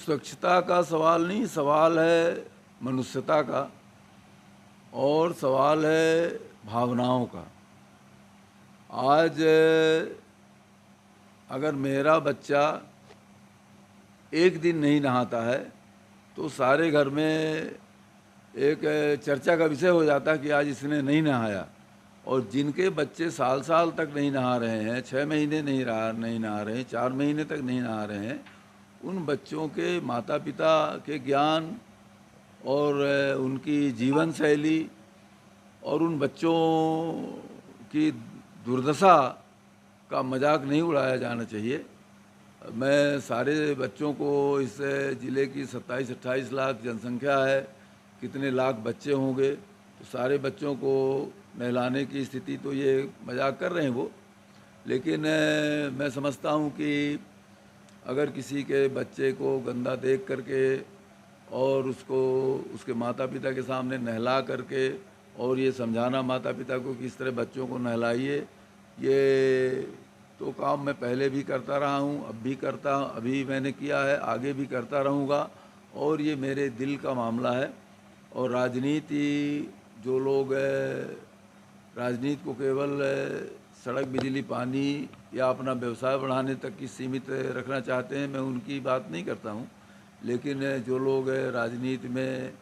स्वच्छता का सवाल नहीं, सवाल है मनुष्यता का और सवाल है भावनाओं का। आज अगर मेरा बच्चा एक दिन नहीं नहाता है तो सारे घर में एक चर्चा का विषय हो जाता है कि आज इसने नहीं नहाया। और जिनके बच्चे साल साल तक नहीं नहा रहे हैं, 6 महीने नहीं नहा रहे हैं, 4 महीने तक नहीं नहा रहे हैं, उन बच्चों के माता पिता के ज्ञान और उनकी जीवन शैली और उन बच्चों की दुर्दशा का मजाक नहीं उड़ाया जाना चाहिए। मैं सारे बच्चों को, इस ज़िले की 27-28 लाख जनसंख्या है, कितने लाख बच्चे होंगे, तो सारे बच्चों को नहलाने की स्थिति तो ये मजाक कर रहे हैं वो। लेकिन मैं समझता हूँ कि अगर किसी के बच्चे को गंदा देख करके और उसको उसके माता पिता के सामने नहला करके और ये समझाना माता पिता को कि इस तरह बच्चों को नहलाइए, ये तो काम मैं पहले भी करता रहा हूँ, अब भी करता, अभी मैंने किया है, आगे भी करता रहूँगा। और ये मेरे दिल का मामला है। और राजनीति, जो लोग राजनीति को केवल सड़क, बिजली, पानी या अपना व्यवसाय बढ़ाने तक की सीमित रखना चाहते हैं, मैं उनकी बात नहीं करता हूँ। लेकिन जो लोग राजनीति में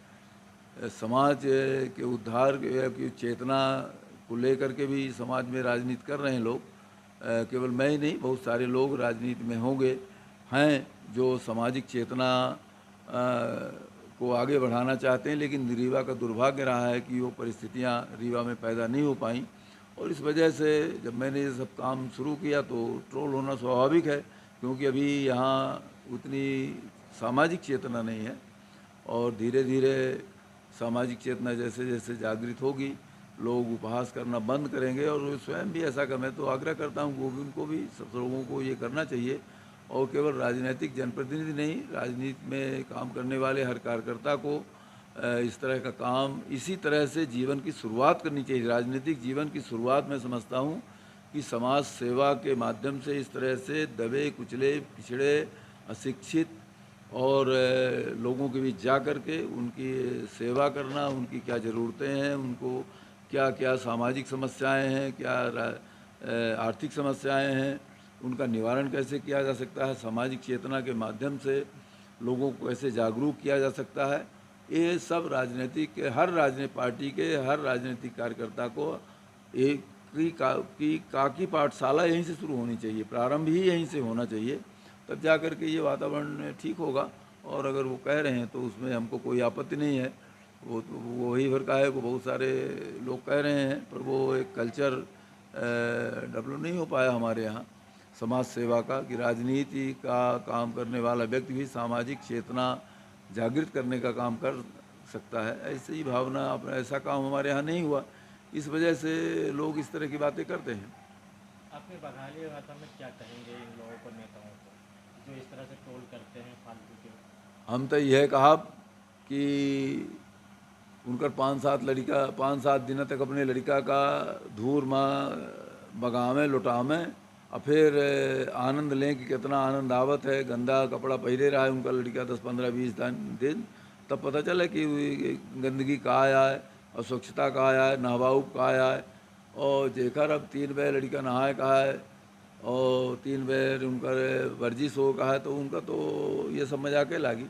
समाज के उद्धार की चेतना को लेकर के भी समाज में राजनीति कर रहे हैं लोग, केवल मैं ही नहीं, बहुत सारे लोग राजनीति में होंगे, हैं जो सामाजिक चेतना को आगे बढ़ाना चाहते हैं। लेकिन रीवा का दुर्भाग्य रहा है कि वो परिस्थितियाँ रीवा में पैदा नहीं हो पाई। और इस वजह से जब मैंने ये सब काम शुरू किया तो ट्रोल होना स्वाभाविक है, क्योंकि अभी यहाँ उतनी सामाजिक चेतना नहीं है। और धीरे धीरे सामाजिक चेतना जैसे जैसे जागृत होगी, लोग उपहास करना बंद करेंगे। और स्वयं भी ऐसा कर, मैं तो आग्रह करता हूँ वो भी, उनको भी, सब लोगों को ये करना चाहिए। और केवल राजनीतिक जनप्रतिनिधि नहीं, राजनीति में काम करने वाले हर कार्यकर्ता को इस तरह का काम, इसी तरह से जीवन की शुरुआत करनी चाहिए। राजनीतिक जीवन की शुरुआत मैं समझता हूँ कि समाज सेवा के माध्यम से, इस तरह से दबे कुचले, पिछड़े, अशिक्षित और लोगों के बीच जा कर के उनकी सेवा करना, उनकी क्या ज़रूरतें हैं, उनको क्या क्या सामाजिक समस्याएं हैं, क्या आर्थिक समस्याएं हैं, उनका निवारण कैसे किया जा सकता है, सामाजिक चेतना के माध्यम से लोगों को कैसे जागरूक किया जा सकता है, ये सब राजनीतिक, हर राजनीतिक पार्टी के हर राजनीतिक कार्यकर्ता को एक की पाठशाला यहीं से शुरू होनी चाहिए, प्रारंभ ही यहीं से होना चाहिए, तब जा कर के ये वातावरण ठीक होगा। और अगर वो कह रहे हैं तो उसमें हमको कोई आपत्ति नहीं है। वो तो वही भर का है, वो बहुत सारे लोग कह रहे हैं, पर वो एक कल्चर डेवलप नहीं हो पाया हमारे यहाँ समाज सेवा का, कि राजनीति का काम करने वाला व्यक्ति भी सामाजिक चेतना जागृत करने का काम कर सकता है। ऐसे ही भावना, अपना ऐसा काम हमारे यहाँ नहीं हुआ, इस वजह से लोग इस तरह की बातें करते हैं। आपने बघाली भाषा में क्या कहेंगे इन लोगों को, नेताओं को, जो इस तरह से ट्रोल करते हैं फालतू के? हम तो यह कहा कि उनकर 5-7 दिन तक अपने लड़का का धूर माँ बगावें लुटावें और फिर आनंद लें कि कितना आनंद आवत है। गंदा कपड़ा पहले रहा है उनका लड़का 10-15-20 दिन, तब पता चला कि गंदगी कहाँ आया है और स्वच्छता कहाँ आया है, नहवाऊ कहाँ आया है। और जेकर अब 3 बार लड़का नहाए कहा है और 3 बार उनका वर्जिश हो कहा है, तो उनका तो ये सब मजाक लागी।